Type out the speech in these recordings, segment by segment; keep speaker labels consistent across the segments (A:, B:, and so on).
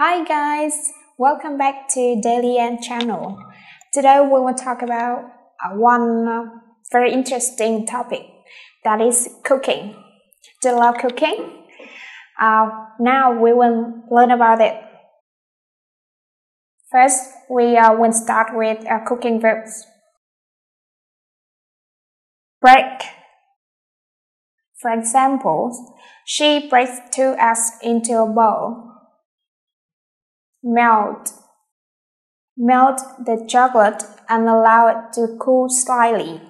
A: Hi guys, welcome back to Daily End channel. Today we will talk about one very interesting topic, that is cooking. Do you love cooking? Now we will learn about it. First, we will start with cooking verbs. Break. For example, she breaks 2 eggs into a bowl. Melt. Melt the chocolate and allow it to cool slightly.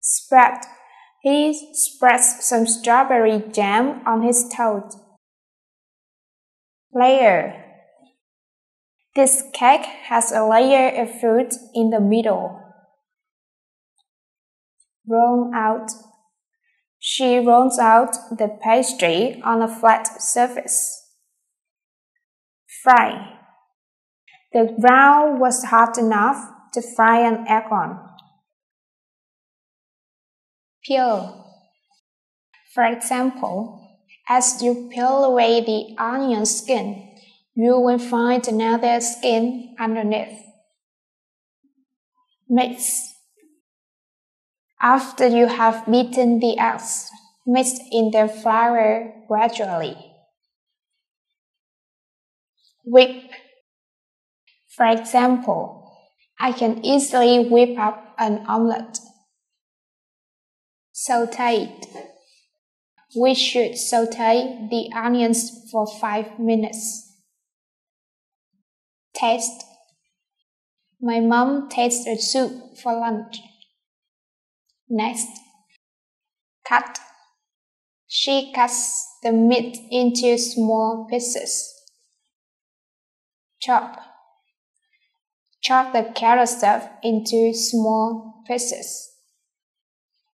A: Spread. He spreads some strawberry jam on his toast. Layer. This cake has a layer of fruit in the middle. Roll out. She rolls out the pastry on a flat surface. Fry. The ground was hot enough to fry an egg on. Peel. For example, as you peel away the onion skin, you will find another skin underneath. Mix. After you have beaten the eggs, mix in the flour gradually. Whip. For example, I can easily whip up an omelette. Saute. We should saute the onions for 5 minutes. Taste. My mom tasted soup for lunch. Next, cut. She cuts the meat into small pieces. Chop. Chop the carrot stuff into small pieces.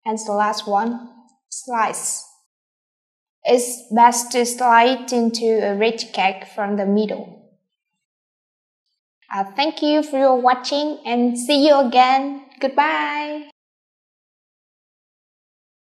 A: And the last one, slice. It's best to slice into a rich cake from the middle. Thank you for your watching and see you again. Goodbye.